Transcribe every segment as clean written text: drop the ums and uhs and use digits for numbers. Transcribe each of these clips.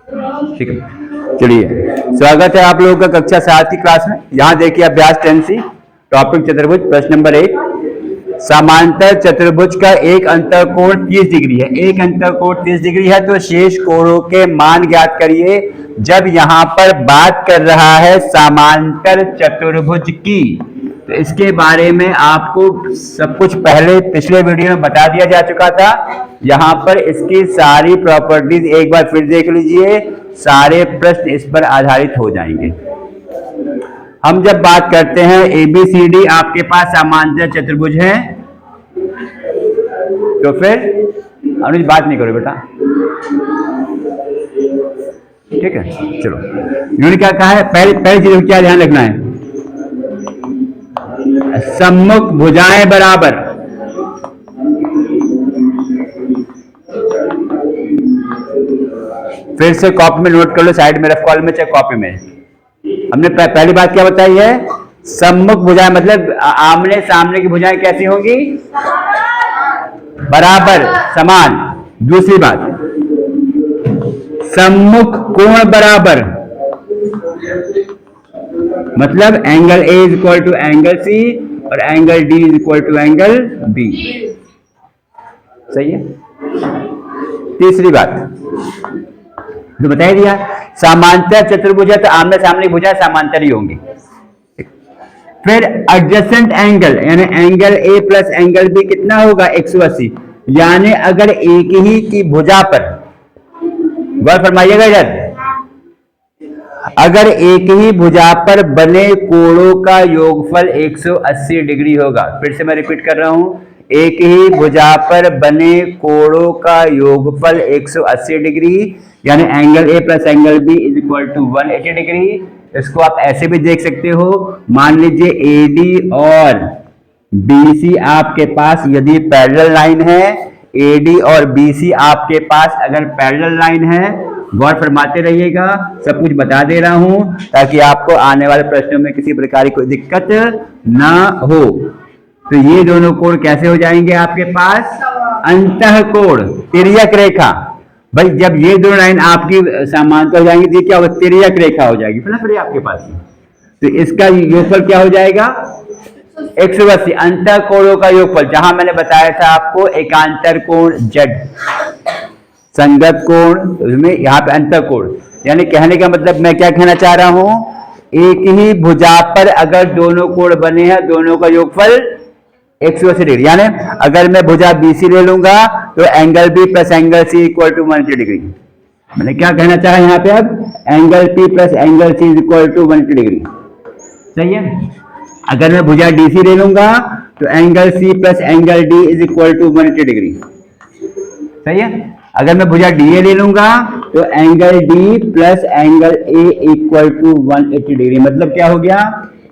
ठीक है, चलिए स्वागत है आप लोगों का कक्षा 7 की क्लास में। यहाँ देखिए अभ्यास 10C टॉपिक चतुर्भुज प्रश्न नंबर 1। समांतर चतुर्भुज का एक अंतःकोण 30 डिग्री है। एक अंतःकोण 30 डिग्री है तो शेष कोणों के मान ज्ञात करिए। जब यहाँ पर बात कर रहा है समांतर चतुर्भुज की, तो इसके बारे में आपको सब कुछ पहले पिछले वीडियो में बता दिया जा चुका था। यहाँ पर इसकी सारी प्रॉपर्टीज एक बार फिर देख लीजिए, सारे प्रश्न इस पर आधारित हो जाएंगे। हम जब बात करते हैं ABCD आपके पास समांतर चतुर्भुज है, तो फिर अनुज बात नहीं करो बेटा, ठीक है। चलो इन्होंने क्या कहा है, पहली चीज क्या ध्यान रखना है, सम्मुख भुजाएं बराबर। फिर से कॉपी में नोट कर लो, साइड में रफ कॉलम में चाहे कॉपी में। हमने पहली बात क्या बताई है, सम्मुख भुजाएं मतलब आमने सामने की भुजाएं कैसी होंगी, बराबर समान। दूसरी बात, सम्मुख कोण बराबर, मतलब angle A is equal to angle C और angle D is equal to angle B। सही है। तीसरी बात जो बता दिया, समांतर चतुर्भुज है तो आमने सामने भुजा समांतर ही होंगी। फिर एडजेसेंट एंगल यानी angle A plus angle B कितना होगा, 180। यानी अगर एक ही की भुजा पर, गौर फरमाइएगा इधर, अगर एक ही भुजा पर बने कोणों का योगफल 180 डिग्री होगा। फिर से मैं रिपीट कर रहा हूं, एक ही भुजा पर बने कोणों का योगफल 180 डिग्री, यानी angle A plus angle B is equal to 180 degree. इसको आप ऐसे भी देख सकते हो, मान लीजिए AD और BC आपके पास यदि पैरेलल लाइन है, AD और BC आपके पास अगर पैरेलल लाइन है, गौर फरमाते रहिएगा, सब कुछ बता दे रहा हूं ताकि आपको आने वाले प्रश्नों में किसी प्रकार की कोई दिक्कत ना हो। तो ये दोनों कोण कैसे हो जाएंगे आपके पास, अंतःकोण, तिर्यक रेखा। भाई जब ये दो लाइन आपकी समांतर हो जाएंगी तो क्या होगा, तिर्यक रेखा हो जाएगी फिर आपके पास। तो इसका योगफल क्या हो जाएगा, 180। अंतःकोणों का योगफल, जहां मैंने बताया था आपको एकांतर कोण Z, संगत कोण उसमें, यहाँ पे अंतःकोण। यानी कहने का मतलब मैं क्या कहना चाह रहा हूं, एक ही भुजा पर अगर दोनों कोण बने हैं, दोनों का योगफल 180 डिग्री। यानी अगर मैं भुजा BC ले लूंगा तो angle B plus angle C equal to 180 degree. मैंने क्या कहना चाहा यहाँ पे, अब angle P plus angle C equal to 180 degree. सही है। अगर मैं भुजा DC ले लूंगा तो angle C plus angle D is equal to 180 degree. सही है। अगर मैं भुजा DA ले लूंगा तो angle D plus angle A equal to 180 degree. मतलब क्या हो गया,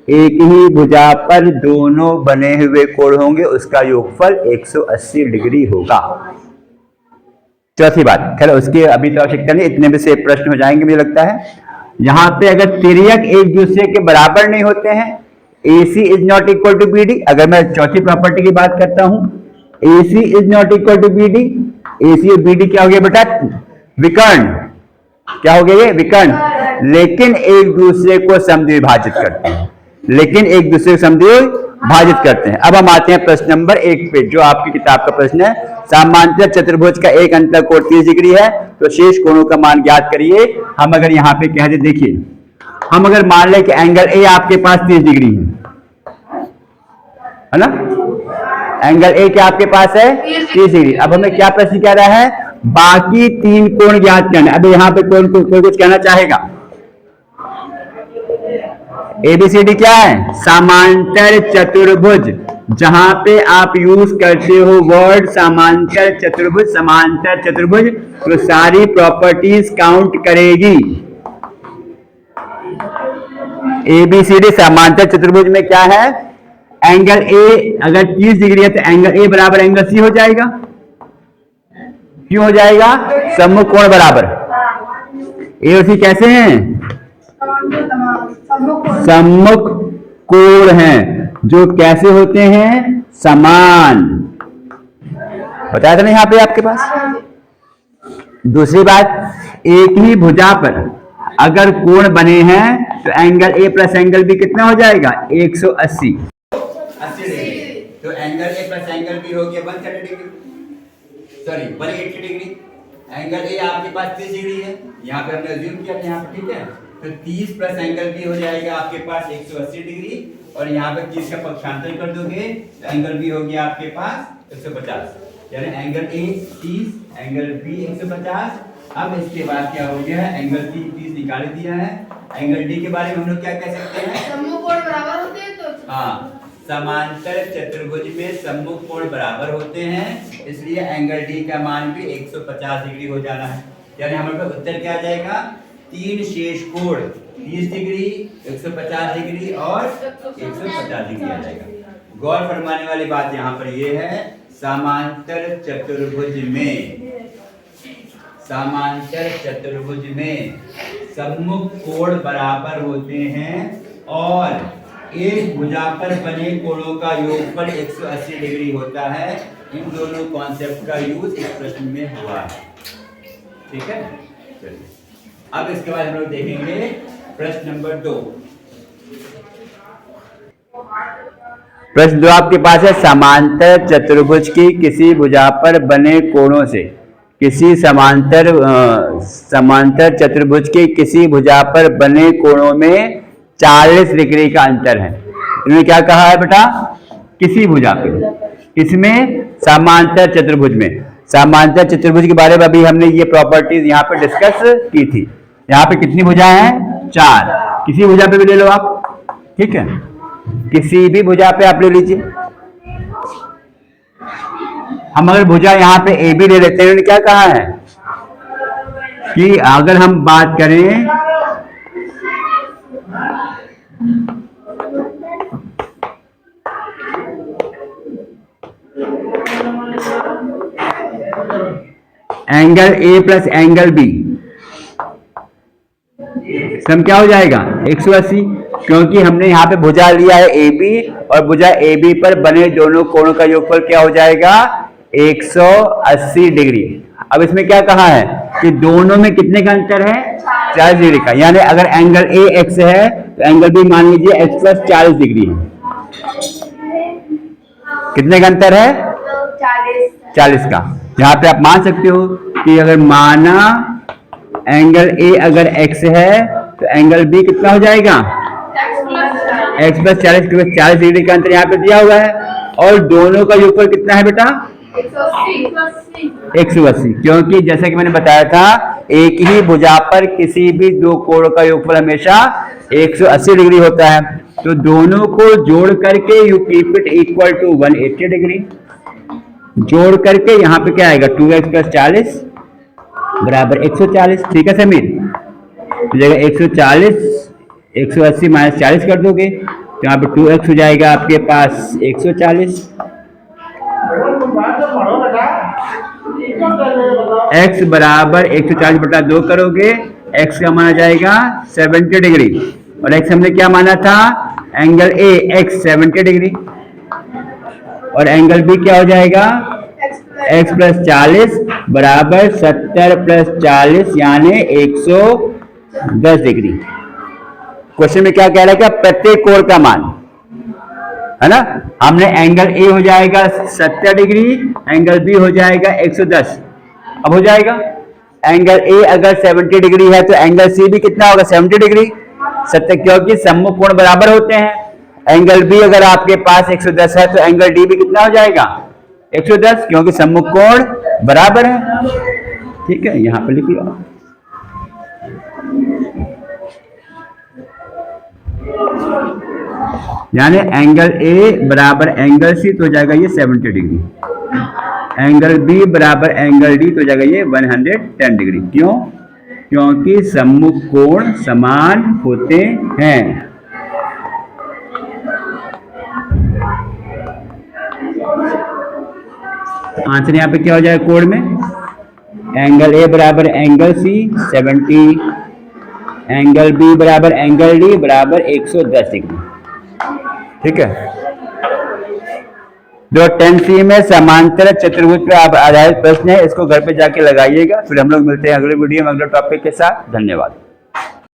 एक ही भुजा पर दोनों बने हुए कोण होंगे, उसका योगफल 180 डिग्री होगा। चौथी बात, खैर उसकी अभी तो आवश्यकता नहीं, इतने में से प्रश्न हो जाएंगे मुझे लगता है। यहां पे अगर तिर्यक एक दूसरे के बराबर नहीं होते हैं, AC is not equal to BD। अगर मैं चौथी प्रॉपर्टी की बात करता हूं, AC is not equal to BD, AC और BD क्या हो गया बेटा, विकर्ण। क्या हो गया ये, विकर्ण। लेकिन एक दूसरे को समद्विभाजित करते हैं, करते हैं। अब हम आते हैं प्रश्न नंबर 1 पे, जो आपकी किताब का प्रश्न है। समांतर चतुर्भुज का एक अंतःकोण 30 डिग्री है तो शेष कोणों का मान ज्ञात करिए। हम अगर यहाँ पे कह दे, देखिए हम अगर मान लें कि एंगल A आपके पास 30 डिग्री है ना, एंगल A क्या आपके पास है 30 डिग्री। अब हमें क्या प्रश्न कह रहा है, बाकी 3 कोण ज्ञात करना। अब यहाँ पे कोई कुछ कहना चाहेगा, ABCD क्या है, समांतर चतुर्भुज। जहां पे आप यूज करते हो वर्ड समांतर चतुर्भुज, तो सारी प्रॉपर्टीज काउंट करेगी। ABCD समांतर चतुर्भुज में क्या है, एंगल A अगर 30 डिग्री है तो एंगल A बराबर एंगल C हो जाएगा। क्यों हो जाएगा, सम्मुख कोण बराबर। A और C कैसे हैं, सम्मुख कोण हैं, जो कैसे होते हैं, समान। बताया था ना यहाँ पे आपके पास, दूसरी बात, एक ही भुजा पर अगर कोण बने हैं तो angle A plus angle B कितना हो जाएगा 180 डिग्री। तो angle A plus angle B हो गया 130 degree, sorry 180 degree. Angle A आपके पास 30 डिग्री है, यहाँ पे हमने अज्यूम किया था यहाँ पे, ठीक है। तो 30 प्लस एंगल बी हो जाएगा आपके पास 180 डिग्री, और यहाँ पे 30 का पक्षांतर कर दोगे तो एंगल बी हो गया आपके पास 150, यानी एंगल ए 30, एंगल बी 150। अब इसके बाद क्या हो गया, एंगल सी 30 निकाल दिया है। एंगल डी के बारे में हम लोग क्या कह सकते हैं, सम्मुख कोण बराबर होते हैं तो हाँ, समांतर चतुर्भुज में सम्मुख कोण बराबर होते हैं, इसलिए एंगल डी का मान भी 150 डिग्री हो जाना है। यानी हमारे पास उत्तर क्या आ जाएगा, तीन शेष कोण 30 डिग्री, 150 डिग्री और 150 डिग्री आ जाएगा। गौर फरमाने वाली बात यहाँ पर यह है, समांतर चतुर्भुज में सम्मुख कोण बराबर होते हैं और एक भुजा पर बने कोणों का योगफल 180 डिग्री होता है। इन दोनों कॉन्सेप्ट का यूज इस प्रश्न में हुआ है, ठीक है। चलिए अब इसके बाद हम लोग देखेंगे प्रश्न नंबर 2। प्रश्न 2 आपके पास है, समांतर चतुर्भुज की किसी भुजा पर बने कोणों से, किसी समांतर चतुर्भुज के किसी भुजा पर बने कोणों में 40 डिग्री का अंतर है। इन्होंने क्या कहा है बेटा, किसी भुजा पे, इसमें समांतर चतुर्भुज में। समांतर चतुर्भुज के बारे में अभी हमने ये प्रॉपर्टीज यहाँ पे डिस्कस की थी। यहाँ पे कितनी भुजा हैं, 4। किसी भुजा पे भी ले लो आप, ठीक है, किसी भी भुजा पे आप ले लीजिए। हम अगर भुजा यहाँ पे ए बी ले लेते हैं, क्या कहा है कि अगर हम बात करें angle A plus angle B, sum क्या हो जाएगा 180, क्योंकि हमने यहाँ पे भुजा लिया है ए बी और भुजा ए बी पर बने दोनों कोणों का योगफल क्या हो जाएगा 180 डिग्री। अब इसमें क्या कहा है कि दोनों में कितने का अंतर है, 40 डिग्री का। यानी अगर एंगल ए एक्स है तो एंगल बी मान लीजिए एक्स प्लस 40 डिग्री है। कितने का अंतर है, 40 का। यहाँ पे आप मान सकते हो कि अगर माना एंगल ए अगर एक्स है तो एंगल बी कितना हो जाएगा एक्स प्लस 40 डिग्री का अंतर यहाँ पे दिया हुआ है, और दोनों का योगफल कितना है बेटा 180, क्योंकि जैसा कि मैंने बताया था एक ही भुजा पर किसी भी दो कोणों का योगफल हमेशा 180 डिग्री होता है। तो दोनों को जोड़ करके you keep it equal to 180 degree. जोड़ करके यहाँ पे क्या आएगा 2x प्लस 40 बराबर 140, ठीक है समीर। तो जगह 140 180 माइनस 40 कर दोगे तो यहाँ पे 2x हो जाएगा आपके पास 140। x बराबर 140 बटा 2 करोगे, x का माना जाएगा 70 डिग्री, और x हमने क्या माना था एंगल ए x 70 डिग्री, और एंगल बी क्या हो जाएगा x प्लस 40 बराबर 70 प्लस 40 यानी 110 डिग्री। क्वेश्चन में क्या कह रहा है कि प्रत्येक कोण का मान, है ना, हमने एंगल ए हो जाएगा 70 डिग्री, एंगल बी हो जाएगा 110। अब हो जाएगा एंगल ए अगर 70 डिग्री है तो एंगल सी भी कितना होगा 70 डिग्री, 70, क्योंकि सम्मुख कोण बराबर होते हैं। एंगल बी अगर आपके पास 110 है तो एंगल डी भी कितना हो जाएगा 110, क्योंकि सम्मुख कोण बराबर है, ठीक है। यहां पर लिख लो यानी एंगल ए बराबर एंगल सी तो हो जाएगा ये 70 डिग्री, एंगल बी बराबर एंगल डी तो हो जाएगा ये 110 डिग्री। क्यों, क्योंकि सम्मुख कोण समान होते हैं। आंसर यहाँ पे क्या हो जाएगा कोण में, एंगल ए बराबर एंगल सी 70, एंगल बी बराबर एंगल डी बराबर 110 डिग्री, ठीक है। जो 10C में समांतर चतुर्भुज पे आधारित प्रश्न है, इसको घर पे जाके लगाइएगा। फिर हम लोग मिलते हैं अगले वीडियो में अगले टॉपिक के साथ। धन्यवाद।